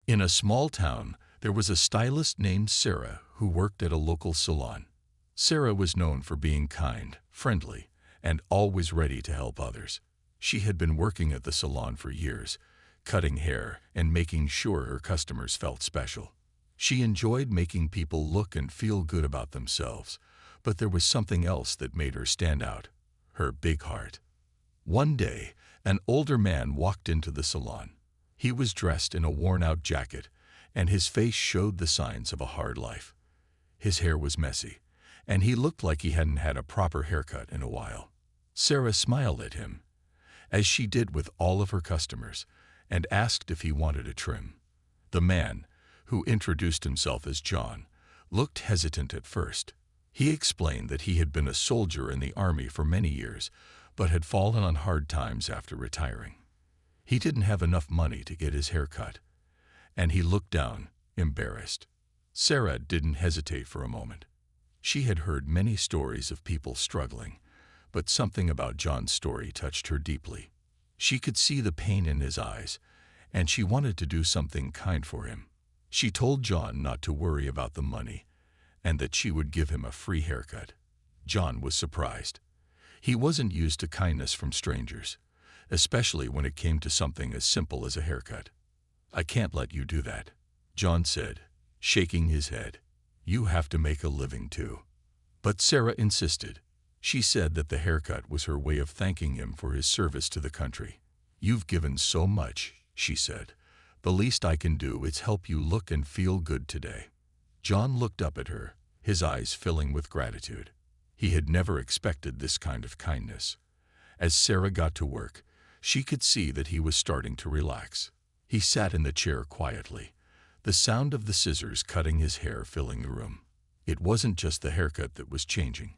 In a small town, there was a stylist named Sarah who worked at a local salon. Sarah was known for being kind, friendly, and always ready to help others. She had been working at the salon for years, cutting hair and making sure her customers felt special. She enjoyed making people look and feel good about themselves, but there was something else that made her stand out: her big heart. One day, an older man walked into the salon. He was dressed in a worn-out jacket, and his face showed the signs of a hard life. His hair was messy, and he looked like he hadn't had a proper haircut in a while. Sarah smiled at him, as she did with all of her customers, and asked if he wanted a trim. The man, who introduced himself as John, looked hesitant at first. He explained that he had been a soldier in the army for many years, but had fallen on hard times after retiring. He didn't have enough money to get his hair cut, and he looked down, embarrassed. Sarah didn't hesitate for a moment. She had heard many stories of people struggling, but something about John's story touched her deeply. She could see the pain in his eyes, and she wanted to do something kind for him. She told John not to worry about the money, and that she would give him a free haircut. John was surprised. He wasn't used to kindness from strangers, especially when it came to something as simple as a haircut. "I can't let you do that," John said, shaking his head. "You have to make a living too." But Sarah insisted. She said that the haircut was her way of thanking him for his service to the country. "You've given so much," she said. "The least I can do is help you look and feel good today." John looked up at her, his eyes filling with gratitude. He had never expected this kind of kindness. As Sarah got to work, she could see that he was starting to relax. He sat in the chair quietly, the sound of the scissors cutting his hair filling the room. It wasn't just the haircut that was changing.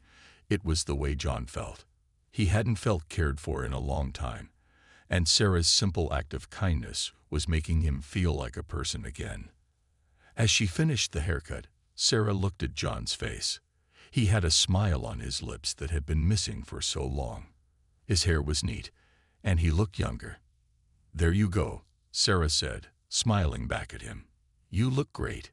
It was the way John felt. He hadn't felt cared for in a long time, and Sarah's simple act of kindness was making him feel like a person again. As she finished the haircut, Sarah looked at John's face. He had a smile on his lips that had been missing for so long. His hair was neat, and he looked younger. "There you go," Sarah said, smiling back at him. "You look great."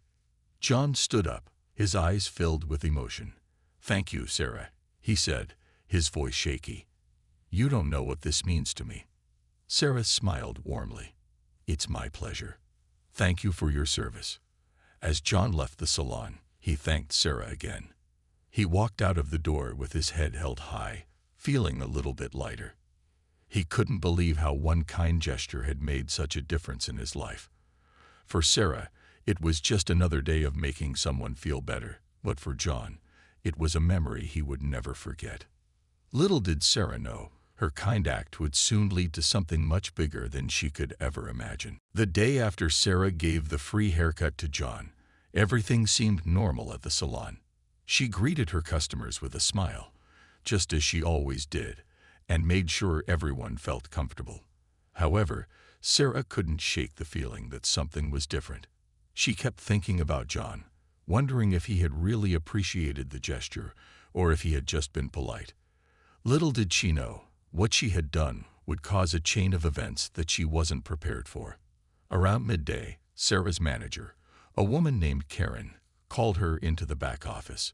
John stood up, his eyes filled with emotion. "Thank you, Sarah," he said, his voice shaky. "You don't know what this means to me." Sarah smiled warmly. "It's my pleasure. Thank you for your service." As John left the salon, he thanked Sarah again. He walked out of the door with his head held high, feeling a little bit lighter. He couldn't believe how one kind gesture had made such a difference in his life. For Sarah, it was just another day of making someone feel better, but for John, it was a memory he would never forget. Little did Sarah know, her kind act would soon lead to something much bigger than she could ever imagine. The day after Sarah gave the free haircut to John, everything seemed normal at the salon. She greeted her customers with a smile, just as she always did, and made sure everyone felt comfortable. However, Sarah couldn't shake the feeling that something was different. She kept thinking about John, wondering if he had really appreciated the gesture or if he had just been polite. Little did she know, what she had done would cause a chain of events that she wasn't prepared for. Around midday, Sarah's manager, a woman named Karen, called her into the back office.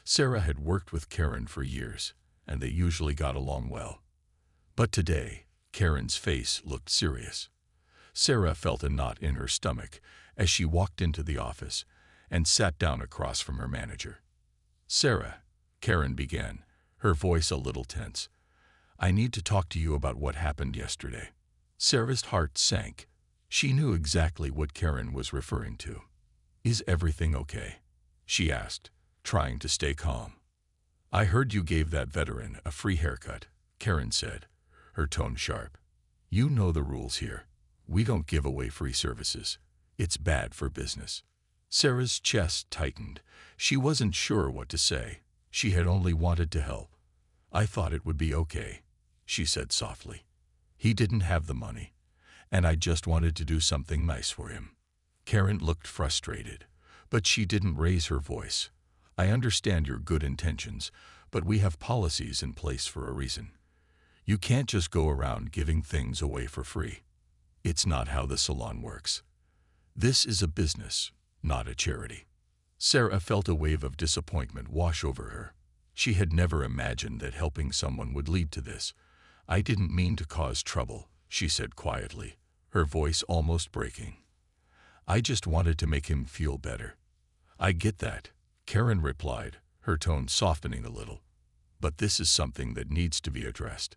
Sarah had worked with Karen for years, and they usually got along well. But today, Karen's face looked serious. Sarah felt a knot in her stomach as she walked into the office and sat down across from her manager. "Sarah," Karen began, her voice a little tense, "I need to talk to you about what happened yesterday." Sarah's heart sank. She knew exactly what Karen was referring to. "Is everything okay?" she asked, trying to stay calm. "I heard you gave that veteran a free haircut," Karen said, her tone sharp. "You know the rules here. We don't give away free services. It's bad for business." Sarah's chest tightened. She wasn't sure what to say. She had only wanted to help. "I thought it would be okay," she said softly. "He didn't have the money, and I just wanted to do something nice for him." Karen looked frustrated, but she didn't raise her voice. "I understand your good intentions, but we have policies in place for a reason. You can't just go around giving things away for free. It's not how the salon works." This is a business, not a charity. Sarah felt a wave of disappointment wash over her. She had never imagined that helping someone would lead to this. "I didn't mean to cause trouble," she said quietly, her voice almost breaking. "I just wanted to make him feel better." "I get that," Karen replied, her tone softening a little. "But this is something that needs to be addressed.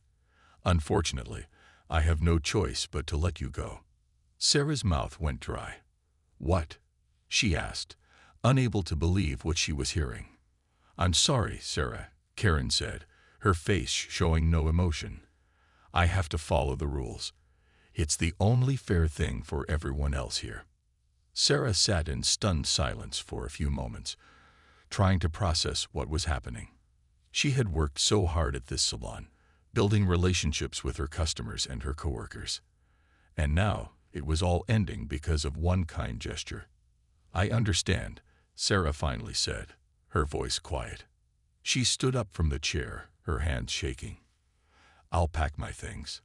Unfortunately, I have no choice but to let you go." Sarah's mouth went dry. "What?" she asked, unable to believe what she was hearing. "I'm sorry, Sarah," Karen said, her face showing no emotion. "I have to follow the rules. It's the only fair thing for everyone else here." Sarah sat in stunned silence for a few moments, trying to process what was happening. She had worked so hard at this salon, building relationships with her customers and her coworkers. And now it was all ending because of one kind gesture. "I understand," Sarah finally said, her voice quiet. She stood up from the chair, her hands shaking. "I'll pack my things."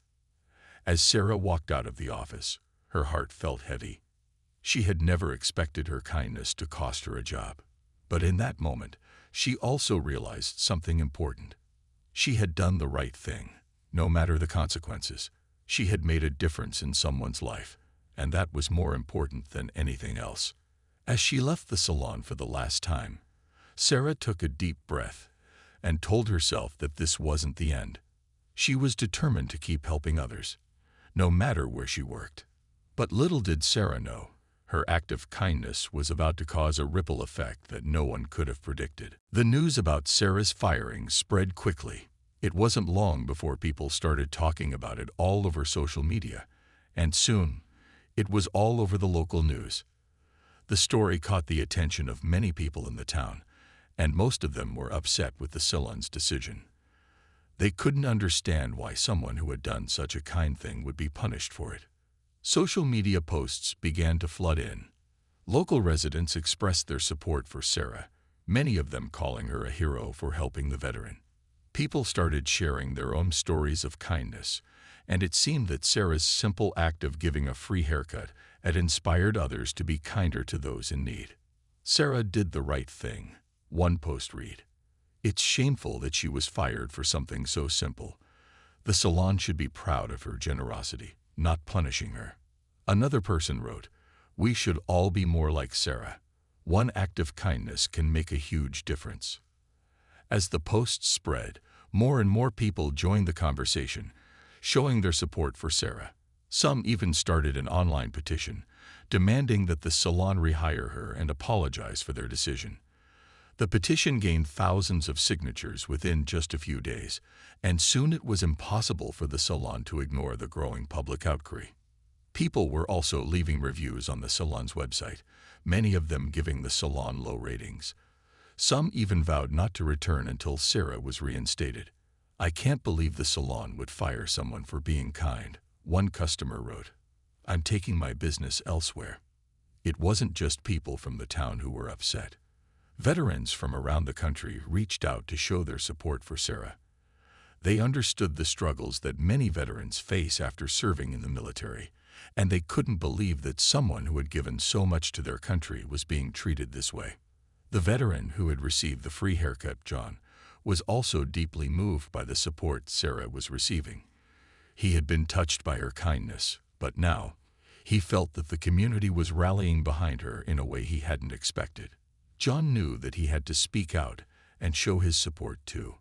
As Sarah walked out of the office, her heart felt heavy. She had never expected her kindness to cost her a job. But in that moment, she also realized something important. She had done the right thing, no matter the consequences. She had made a difference in someone's life, and that was more important than anything else. As she left the salon for the last time, Sarah took a deep breath and told herself that this wasn't the end. She was determined to keep helping others, no matter where she worked. But little did Sarah know, her act of kindness was about to cause a ripple effect that no one could have predicted. The news about Sarah's firing spread quickly. It wasn't long before people started talking about it all over social media, and soon, it was all over the local news. The story caught the attention of many people in the town, and most of them were upset with the salon's decision. They couldn't understand why someone who had done such a kind thing would be punished for it. Social media posts began to flood in. Local residents expressed their support for Sarah, many of them calling her a hero for helping the veteran. People started sharing their own stories of kindness, and it seemed that Sarah's simple act of giving a free haircut had inspired others to be kinder to those in need. "Sarah did the right thing," one post read. "It's shameful that she was fired for something so simple. The salon should be proud of her generosity, not punishing her." Another person wrote, "We should all be more like Sarah. One act of kindness can make a huge difference." As the posts spread, more and more people joined the conversation, showing their support for Sarah. Some even started an online petition, demanding that the salon rehire her and apologize for their decision. The petition gained thousands of signatures within just a few days, and soon it was impossible for the salon to ignore the growing public outcry. People were also leaving reviews on the salon's website, many of them giving the salon low ratings. Some even vowed not to return until Sarah was reinstated. "I can't believe the salon would fire someone for being kind," one customer wrote. "I'm taking my business elsewhere." It wasn't just people from the town who were upset. Veterans from around the country reached out to show their support for Sarah. They understood the struggles that many veterans face after serving in the military, and they couldn't believe that someone who had given so much to their country was being treated this way. The veteran who had received the free haircut, John, was also deeply moved by the support Sarah was receiving. He had been touched by her kindness, but now he felt that the community was rallying behind her in a way he hadn't expected. John knew that he had to speak out and show his support too.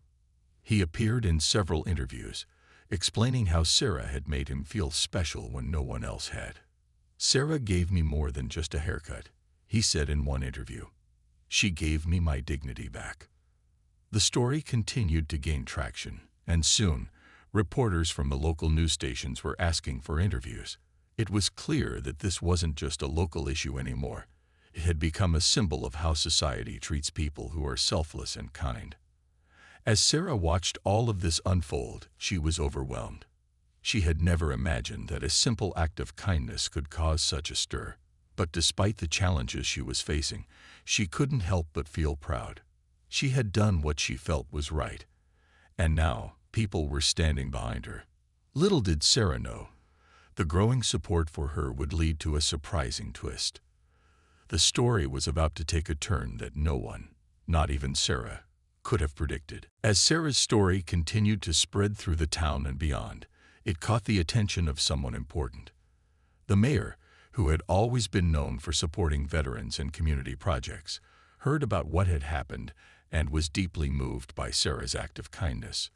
He appeared in several interviews, explaining how Sarah had made him feel special when no one else had. "Sarah gave me more than just a haircut," he said in one interview. "She gave me my dignity back." The story continued to gain traction, and soon, reporters from the local news stations were asking for interviews. It was clear that this wasn't just a local issue anymore. It had become a symbol of how society treats people who are selfless and kind. As Sarah watched all of this unfold, she was overwhelmed. She had never imagined that a simple act of kindness could cause such a stir. But despite the challenges she was facing, she couldn't help but feel proud. She had done what she felt was right, and now people were standing behind her. Little did Sarah know, The growing support for her would lead to a surprising twist. The story was about to take a turn that no one, not even Sarah, could have predicted. As Sarah's story continued to spread through the town and beyond, it caught the attention of someone important. The mayor, who had always been known for supporting veterans and community projects, heard about what had happened and was deeply moved by Sarah's act of kindness.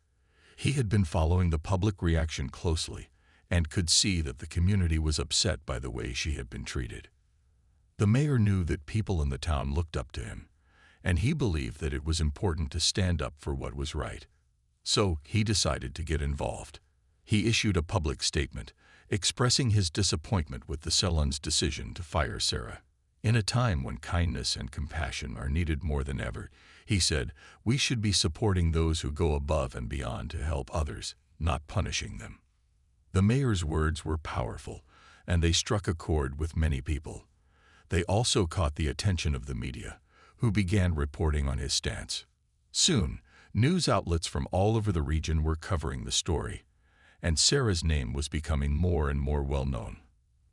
He had been following the public reaction closely and could see that the community was upset by the way she had been treated. The mayor knew that people in the town looked up to him, and he believed that it was important to stand up for what was right. So he decided to get involved. He issued a public statement, expressing his disappointment with the salon's decision to fire Sarah. In a time when kindness and compassion are needed more than ever, he said, we should be supporting those who go above and beyond to help others, not punishing them. The mayor's words were powerful, and they struck a chord with many people. They also caught the attention of the media, who began reporting on his stance. Soon, news outlets from all over the region were covering the story, and Sarah's name was becoming more and more well-known.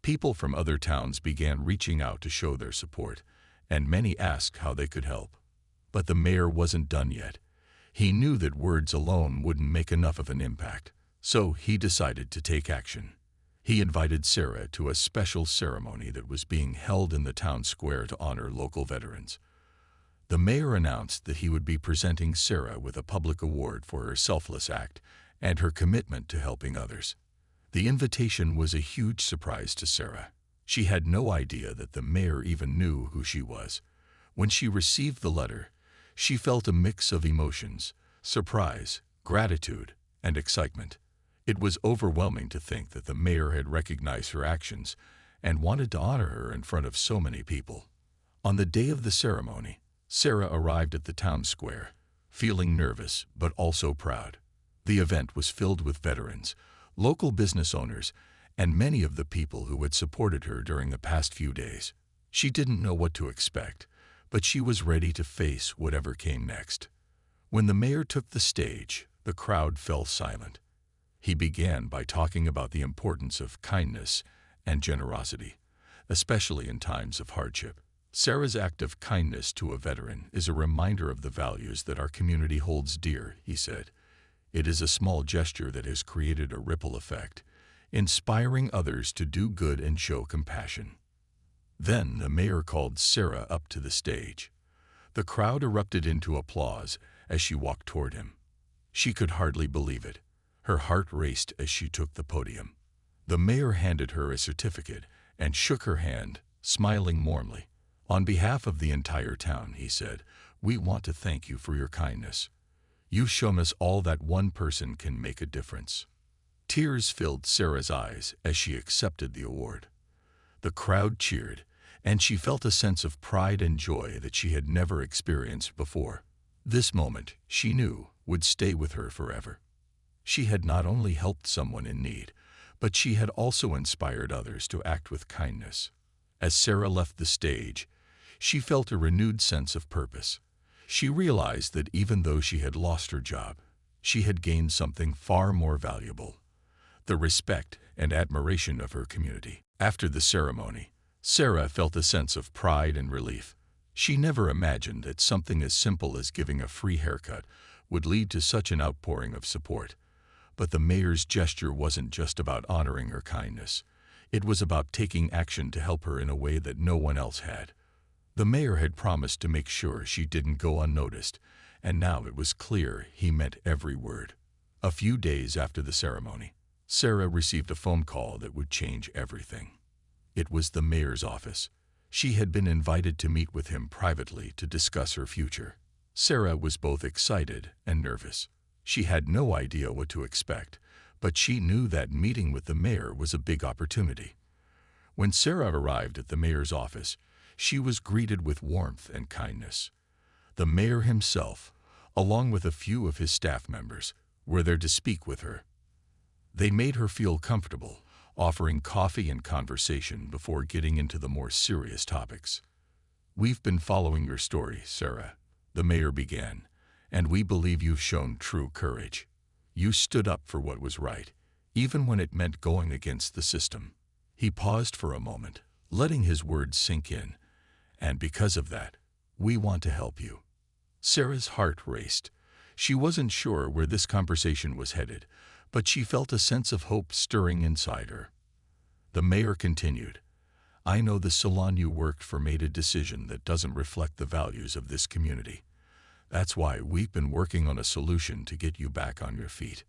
People from other towns began reaching out to show their support, and many asked how they could help. But the mayor wasn't done yet. He knew that words alone wouldn't make enough of an impact, so he decided to take action. He invited Sarah to a special ceremony that was being held in the town square to honor local veterans. The mayor announced that he would be presenting Sarah with a public award for her selfless act and her commitment to helping others. The invitation was a huge surprise to Sarah. She had no idea that the mayor even knew who she was. When she received the letter, she felt a mix of emotions: surprise, gratitude, and excitement. It was overwhelming to think that the mayor had recognized her actions and wanted to honor her in front of so many people. On the day of the ceremony, Sarah arrived at the town square, feeling nervous but also proud. The event was filled with veterans, local business owners, and many of the people who had supported her during the past few days. She didn't know what to expect, but she was ready to face whatever came next. When the mayor took the stage, the crowd fell silent. He began by talking about the importance of kindness and generosity, especially in times of hardship. Sarah's act of kindness to a veteran is a reminder of the values that our community holds dear, he said. It is a small gesture that has created a ripple effect, inspiring others to do good and show compassion. Then the mayor called Sarah up to the stage. The crowd erupted into applause as she walked toward him. She could hardly believe it. Her heart raced as she took the podium. The mayor handed her a certificate and shook her hand, smiling warmly. On behalf of the entire town, he said, we want to thank you for your kindness. You've shown us all that one person can make a difference. Tears filled Sarah's eyes as she accepted the award. The crowd cheered, and she felt a sense of pride and joy that she had never experienced before. This moment, she knew, would stay with her forever. She had not only helped someone in need, but she had also inspired others to act with kindness. As Sarah left the stage, she felt a renewed sense of purpose. She realized that even though she had lost her job, she had gained something far more valuable: the respect and admiration of her community. After the ceremony, Sarah felt a sense of pride and relief. She never imagined that something as simple as giving a free haircut would lead to such an outpouring of support. But the mayor's gesture wasn't just about honoring her kindness. It was about taking action to help her in a way that no one else had. The mayor had promised to make sure she didn't go unnoticed, and now it was clear he meant every word. A few days after the ceremony, Sarah received a phone call that would change everything. It was the mayor's office. She had been invited to meet with him privately to discuss her future. Sarah was both excited and nervous. She had no idea what to expect, but she knew that meeting with the mayor was a big opportunity. When Sarah arrived at the mayor's office, she was greeted with warmth and kindness. The mayor himself, along with a few of his staff members, were there to speak with her. They made her feel comfortable, offering coffee and conversation before getting into the more serious topics. "We've been following your story, Sarah," the mayor began, "and we believe you've shown true courage. You stood up for what was right, even when it meant going against the system. He paused for a moment, letting his words sink in. And because of that, we want to help you. Sarah's heart raced. She wasn't sure where this conversation was headed, but she felt a sense of hope stirring inside her. The mayor continued, I know the salon you worked for made a decision that doesn't reflect the values of this community. That's why we've been working on a solution to get you back on your feet.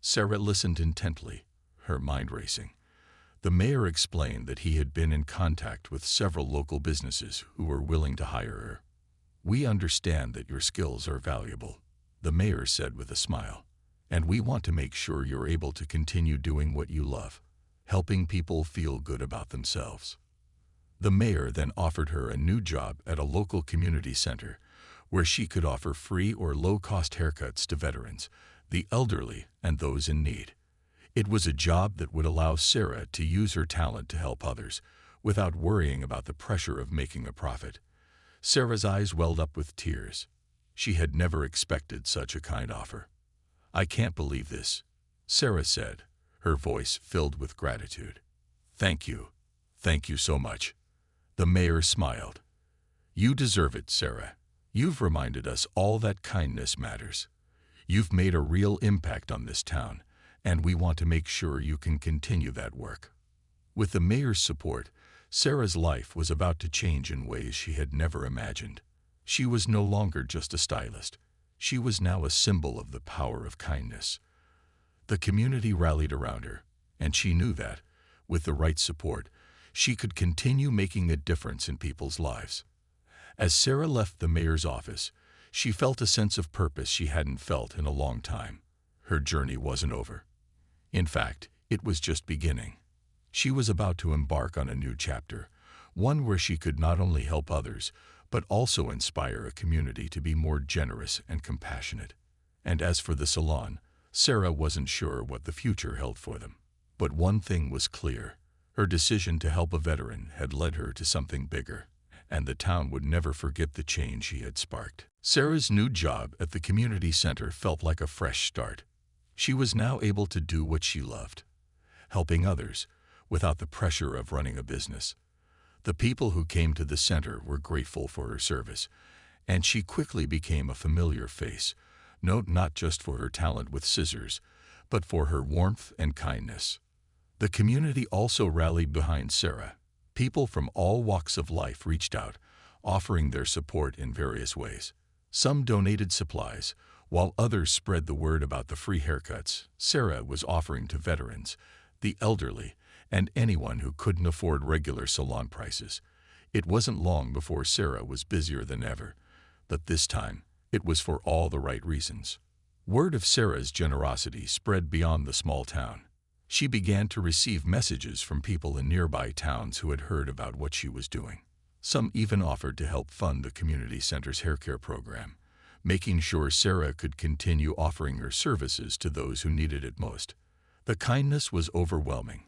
Sarah listened intently, her mind racing. The mayor explained that he had been in contact with several local businesses who were willing to hire her. We understand that your skills are valuable, the mayor said with a smile, and we want to make sure you're able to continue doing what you love, helping people feel good about themselves. The mayor then offered her a new job at a local community center where she could offer free or low-cost haircuts to veterans, the elderly, and those in need. It was a job that would allow Sarah to use her talent to help others without worrying about the pressure of making a profit. Sarah's eyes welled up with tears. She had never expected such a kind offer. I can't believe this, Sarah said, her voice filled with gratitude. Thank you. Thank you so much. The mayor smiled. You deserve it, Sarah. You've reminded us all that kindness matters. You've made a real impact on this town, and we want to make sure you can continue that work. With the mayor's support, Sarah's life was about to change in ways she had never imagined. She was no longer just a stylist. She was now a symbol of the power of kindness. The community rallied around her, and she knew that, with the right support, she could continue making a difference in people's lives. As Sarah left the mayor's office, she felt a sense of purpose she hadn't felt in a long time. Her journey wasn't over. In fact, it was just beginning. She was about to embark on a new chapter, one where she could not only help others, but also inspire a community to be more generous and compassionate. And as for the salon, Sarah wasn't sure what the future held for them. But one thing was clear. Her decision to help a veteran had led her to something bigger, and the town would never forget the change she had sparked. Sarah's new job at the community center felt like a fresh start. She was now able to do what she loved, helping others, without the pressure of running a business. The people who came to the center were grateful for her service, and she quickly became a familiar face, known not just for her talent with scissors, but for her warmth and kindness. The community also rallied behind Sarah. People from all walks of life reached out, offering their support in various ways. Some donated supplies, while others spread the word about the free haircuts Sarah was offering to veterans, the elderly, and anyone who couldn't afford regular salon prices. It wasn't long before Sarah was busier than ever, but this time it was for all the right reasons. Word of Sarah's generosity spread beyond the small town. She began to receive messages from people in nearby towns who had heard about what she was doing. Some even offered to help fund the community center's haircare program, making sure Sarah could continue offering her services to those who needed it most. The kindness was overwhelming,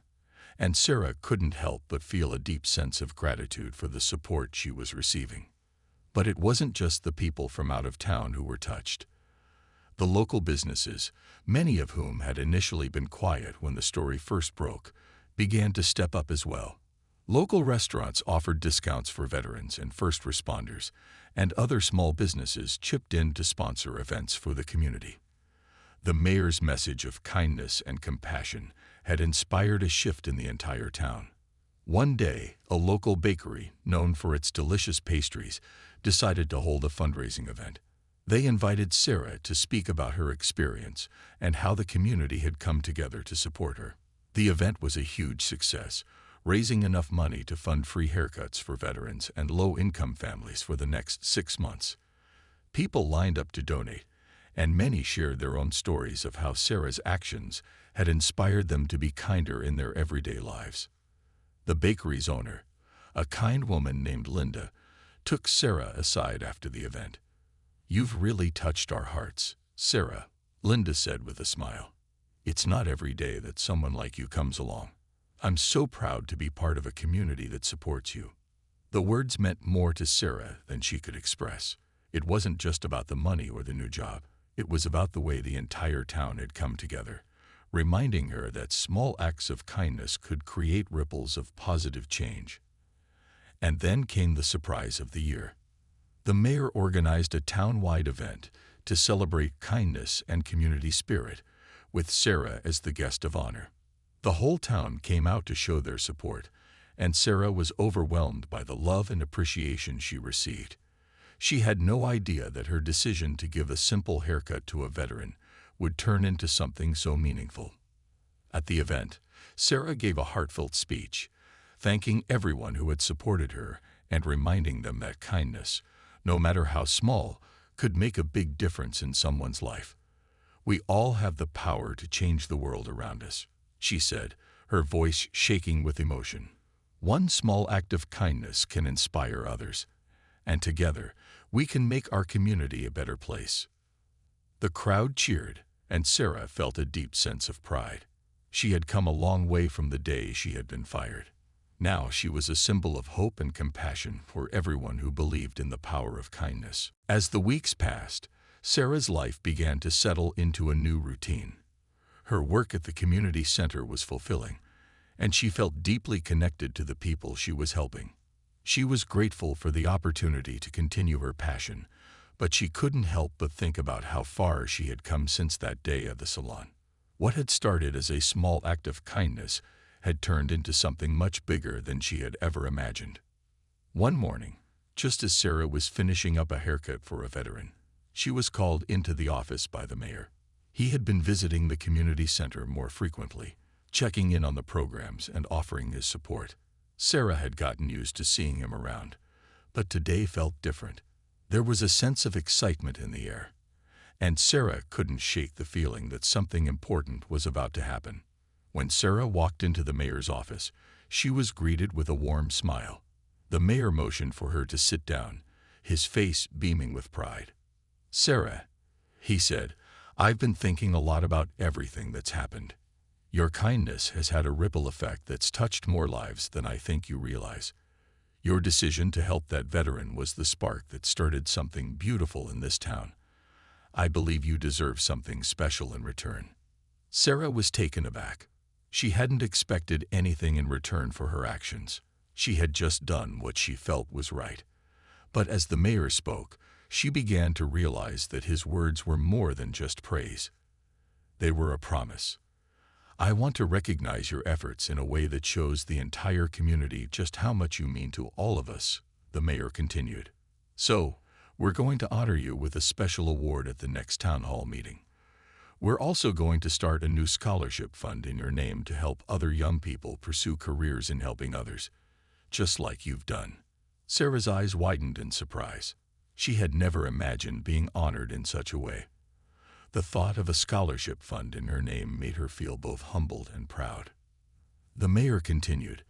and Sarah couldn't help but feel a deep sense of gratitude for the support she was receiving. But it wasn't just the people from out of town who were touched. The local businesses, many of whom had initially been quiet when the story first broke, began to step up as well. Local restaurants offered discounts for veterans and first responders, and other small businesses chipped in to sponsor events for the community. The mayor's message of kindness and compassion had inspired a shift in the entire town. One day, a local bakery, known for its delicious pastries, decided to hold a fundraising event. They invited Sarah to speak about her experience and how the community had come together to support her. The event was a huge success, raising enough money to fund free haircuts for veterans and low-income families for the next 6 months. People lined up to donate, and many shared their own stories of how Sarah's actions had inspired them to be kinder in their everyday lives. The bakery's owner, a kind woman named Linda, took Sarah aside after the event. "You've really touched our hearts, Sarah," Linda said with a smile. "It's not every day that someone like you comes along. I'm so proud to be part of a community that supports you." The words meant more to Sarah than she could express. It wasn't just about the money or the new job. It was about the way the entire town had come together, reminding her that small acts of kindness could create ripples of positive change. And then came the surprise of the year. The mayor organized a town-wide event to celebrate kindness and community spirit, with Sarah as the guest of honor. The whole town came out to show their support, and Sarah was overwhelmed by the love and appreciation she received. She had no idea that her decision to give a simple haircut to a veteran would turn into something so meaningful. At the event, Sarah gave a heartfelt speech, thanking everyone who had supported her and reminding them that kindness, no matter how small, could make a big difference in someone's life. "We all have the power to change the world around us," she said, her voice shaking with emotion. "One small act of kindness can inspire others, and together we can make our community a better place." The crowd cheered, and Sarah felt a deep sense of pride. She had come a long way from the day she had been fired. Now she was a symbol of hope and compassion for everyone who believed in the power of kindness. As the weeks passed, Sarah's life began to settle into a new routine. Her work at the community center was fulfilling, and she felt deeply connected to the people she was helping. She was grateful for the opportunity to continue her passion, but she couldn't help but think about how far she had come since that day at the salon. What had started as a small act of kindness had turned into something much bigger than she had ever imagined. One morning, just as Sarah was finishing up a haircut for a veteran, she was called into the office by the mayor. He had been visiting the community center more frequently, checking in on the programs and offering his support. Sarah had gotten used to seeing him around, but today felt different. There was a sense of excitement in the air, and Sarah couldn't shake the feeling that something important was about to happen. When Sarah walked into the mayor's office, she was greeted with a warm smile. The mayor motioned for her to sit down, his face beaming with pride. "Sarah," he said, "I've been thinking a lot about everything that's happened. Your kindness has had a ripple effect that's touched more lives than I think you realize. Your decision to help that veteran was the spark that started something beautiful in this town. I believe you deserve something special in return." Sarah was taken aback. She hadn't expected anything in return for her actions. She had just done what she felt was right. But as the mayor spoke, she began to realize that his words were more than just praise. They were a promise. "I want to recognize your efforts in a way that shows the entire community just how much you mean to all of us," the mayor continued. "So, we're going to honor you with a special award at the next town hall meeting. We're also going to start a new scholarship fund in your name to help other young people pursue careers in helping others, just like you've done." Sarah's eyes widened in surprise. She had never imagined being honored in such a way. The thought of a scholarship fund in her name made her feel both humbled and proud. The mayor continued,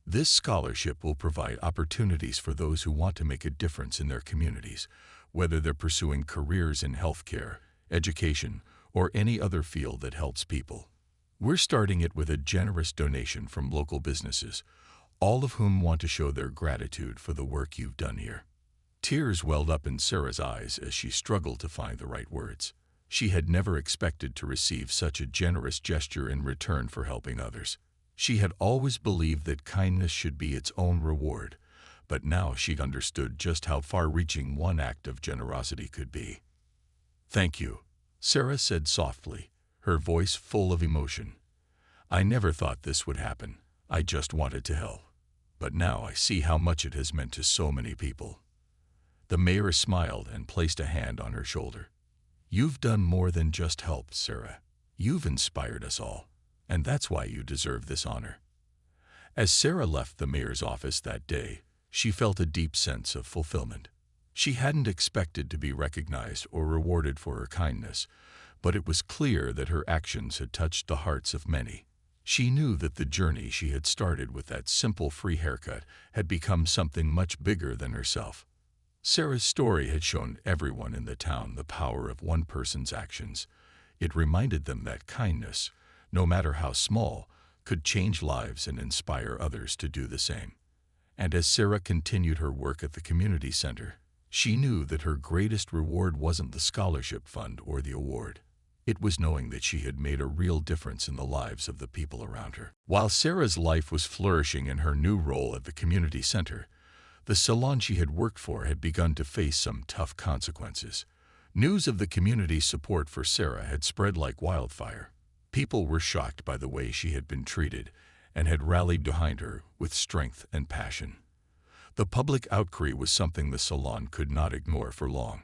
"This scholarship will provide opportunities for those who want to make a difference in their communities, whether they're pursuing careers in healthcare, education, or any other field that helps people. We're starting it with a generous donation from local businesses, all of whom want to show their gratitude for the work you've done here." Tears welled up in Sarah's eyes as she struggled to find the right words. She had never expected to receive such a generous gesture in return for helping others. She had always believed that kindness should be its own reward, but now she understood just how far-reaching one act of generosity could be. "Thank you," Sarah said softly, her voice full of emotion. "I never thought this would happen. I just wanted to help. But now I see how much it has meant to so many people." The mayor smiled and placed a hand on her shoulder. "You've done more than just help, Sarah. You've inspired us all, and that's why you deserve this honor." As Sarah left the mayor's office that day, she felt a deep sense of fulfillment. She hadn't expected to be recognized or rewarded for her kindness, but it was clear that her actions had touched the hearts of many. She knew that the journey she had started with that simple free haircut had become something much bigger than herself. Sarah's story had shown everyone in the town the power of one person's actions. It reminded them that kindness, no matter how small, could change lives and inspire others to do the same. And as Sarah continued her work at the community center, she knew that her greatest reward wasn't the scholarship fund or the award. It was knowing that she had made a real difference in the lives of the people around her. While Sarah's life was flourishing in her new role at the community center, the salon she had worked for had begun to face some tough consequences. News of the community's support for Sarah had spread like wildfire. People were shocked by the way she had been treated and had rallied behind her with strength and passion. The public outcry was something the salon could not ignore for long.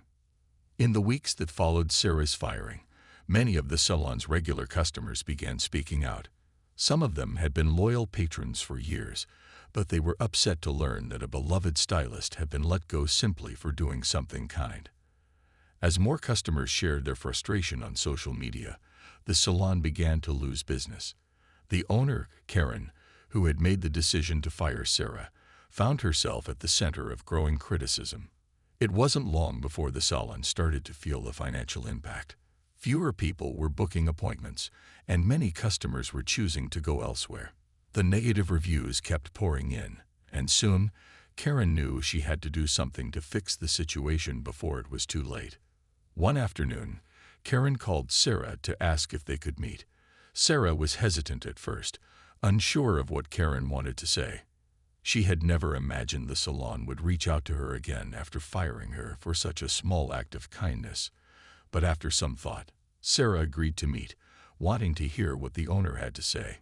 In the weeks that followed Sarah's firing, many of the salon's regular customers began speaking out. Some of them had been loyal patrons for years, but they were upset to learn that a beloved stylist had been let go simply for doing something kind. As more customers shared their frustration on social media, the salon began to lose business. The owner, Karen, who had made the decision to fire Sarah, found herself at the center of growing criticism. It wasn't long before the salon started to feel the financial impact. Fewer people were booking appointments, and many customers were choosing to go elsewhere. The negative reviews kept pouring in, and soon, Karen knew she had to do something to fix the situation before it was too late. One afternoon, Karen called Sarah to ask if they could meet. Sarah was hesitant at first, unsure of what Karen wanted to say. She had never imagined the salon would reach out to her again after firing her for such a small act of kindness. But after some thought, Sarah agreed to meet, wanting to hear what the owner had to say.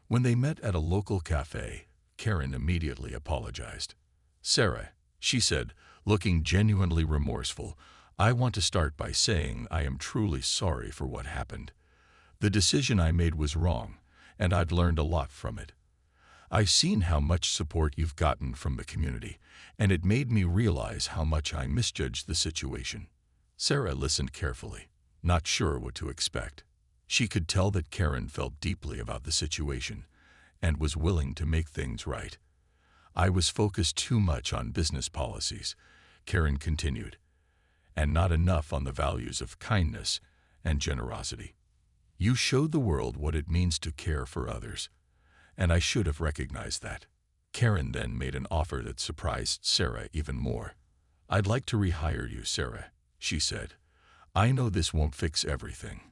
When they met at a local cafe, Karen immediately apologized. "Sarah," she said, looking genuinely remorseful, "I want to start by saying I am truly sorry for what happened. The decision I made was wrong, and I'd learned a lot from it. I've seen how much support you've gotten from the community, and it made me realize how much I misjudged the situation." Sarah listened carefully, not sure what to expect. She could tell that Karen felt deeply about the situation and was willing to make things right. "I was focused too much on business policies," Karen continued, "and not enough on the values of kindness and generosity. You showed the world what it means to care for others, and I should have recognized that." Karen then made an offer that surprised Sarah even more. "I'd like to rehire you, Sarah," she said. "I know this won't fix everything,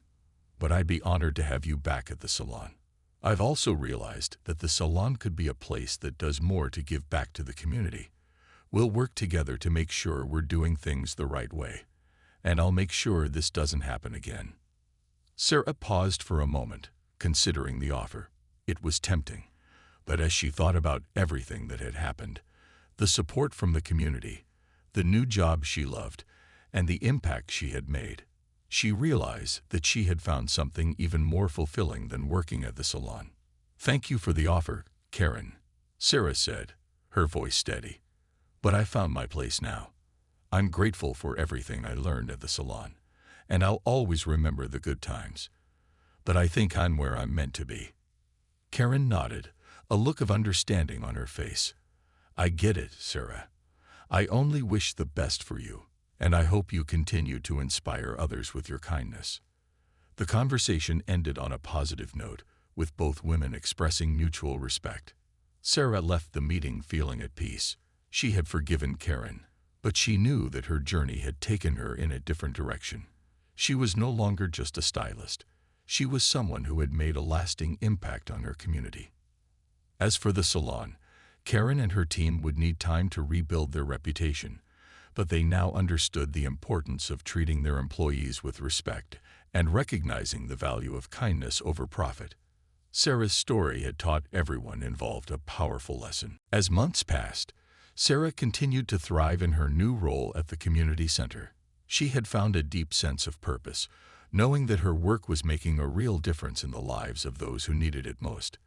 but I'd be honored to have you back at the salon. I've also realized that the salon could be a place that does more to give back to the community. We'll work together to make sure we're doing things the right way, and I'll make sure this doesn't happen again." Sarah paused for a moment, considering the offer. It was tempting, but as she thought about everything that had happened, the support from the community, the new job she loved, and the impact she had made, she realized that she had found something even more fulfilling than working at the salon. "Thank you for the offer, Karen," Sarah said, her voice steady. "But I found my place now. I'm grateful for everything I learned at the salon, and I'll always remember the good times. But I think I'm where I'm meant to be." Karen nodded, a look of understanding on her face. "I get it, Sarah. I only wish the best for you, and I hope you continue to inspire others with your kindness." The conversation ended on a positive note, with both women expressing mutual respect. Sarah left the meeting feeling at peace. She had forgiven Karen, but she knew that her journey had taken her in a different direction. She was no longer just a stylist. She was someone who had made a lasting impact on her community. As for the salon, Karen and her team would need time to rebuild their reputation, but they now understood the importance of treating their employees with respect and recognizing the value of kindness over profit. Sarah's story had taught everyone involved a powerful lesson. As months passed, Sarah continued to thrive in her new role at the community center. She had found a deep sense of purpose, knowing that her work was making a real difference in the lives of those who needed it most.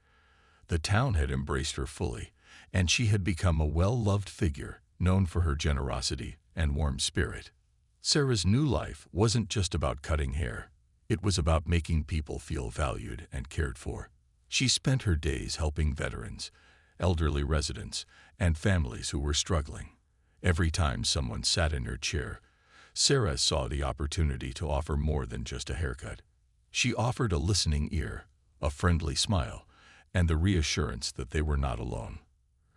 The town had embraced her fully, and she had become a well-loved figure, known for her generosity and warm spirit. Sarah's new life wasn't just about cutting hair. It was about making people feel valued and cared for. She spent her days helping veterans, elderly residents, and families who were struggling. Every time someone sat in her chair, Sarah saw the opportunity to offer more than just a haircut. She offered a listening ear, a friendly smile, and the reassurance that they were not alone.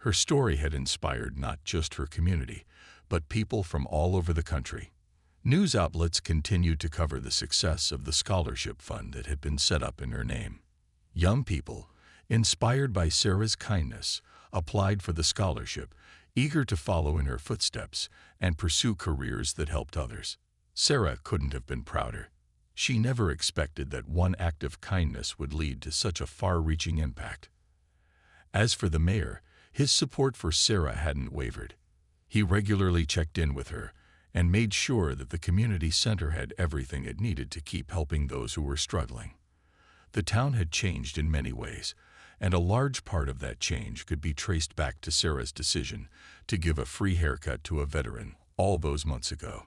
Her story had inspired not just her community, but people from all over the country. News outlets continued to cover the success of the scholarship fund that had been set up in her name. Young people, inspired by Sarah's kindness, applied for the scholarship, eager to follow in her footsteps and pursue careers that helped others. Sarah couldn't have been prouder. She never expected that one act of kindness would lead to such a far-reaching impact. As for the mayor, his support for Sarah hadn't wavered. He regularly checked in with her and made sure that the community center had everything it needed to keep helping those who were struggling. The town had changed in many ways, and a large part of that change could be traced back to Sarah's decision to give a free haircut to a veteran all those months ago.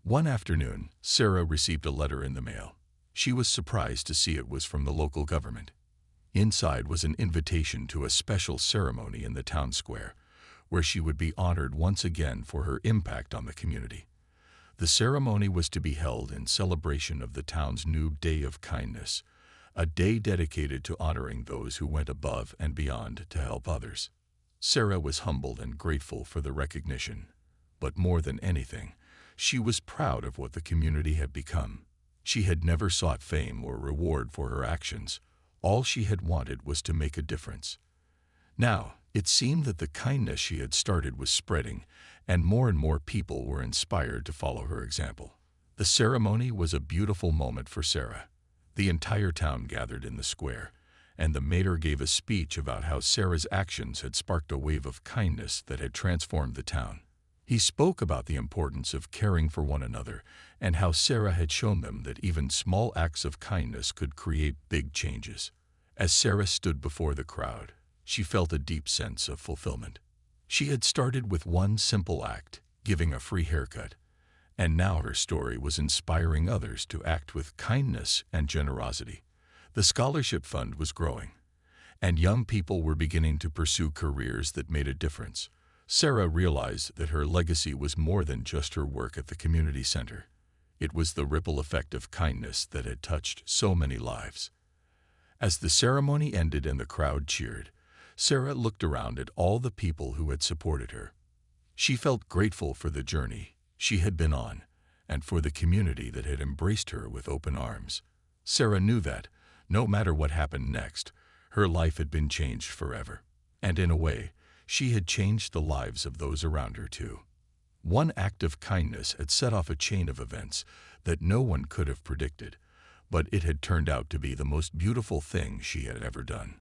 One afternoon, Sarah received a letter in the mail. She was surprised to see it was from the local government. Inside was an invitation to a special ceremony in the town square, where she would be honored once again for her impact on the community. The ceremony was to be held in celebration of the town's new Day of Kindness, a day dedicated to honoring those who went above and beyond to help others. Sarah was humbled and grateful for the recognition, but more than anything, she was proud of what the community had become. She had never sought fame or reward for her actions. All she had wanted was to make a difference. Now, it seemed that the kindness she had started was spreading, and more people were inspired to follow her example. The ceremony was a beautiful moment for Sarah. The entire town gathered in the square, and the mayor gave a speech about how Sarah's actions had sparked a wave of kindness that had transformed the town. He spoke about the importance of caring for one another and how Sarah had shown them that even small acts of kindness could create big changes. As Sarah stood before the crowd, she felt a deep sense of fulfillment. She had started with one simple act, giving a free haircut, and now her story was inspiring others to act with kindness and generosity. The scholarship fund was growing, and young people were beginning to pursue careers that made a difference. Sarah realized that her legacy was more than just her work at the community center. It was the ripple effect of kindness that had touched so many lives. As the ceremony ended and the crowd cheered, Sarah looked around at all the people who had supported her. She felt grateful for the journey she had been on and for the community that had embraced her with open arms. Sarah knew that, no matter what happened next, her life had been changed forever. And in a way, she had changed the lives of those around her too. One act of kindness had set off a chain of events that no one could have predicted, but it had turned out to be the most beautiful thing she had ever done.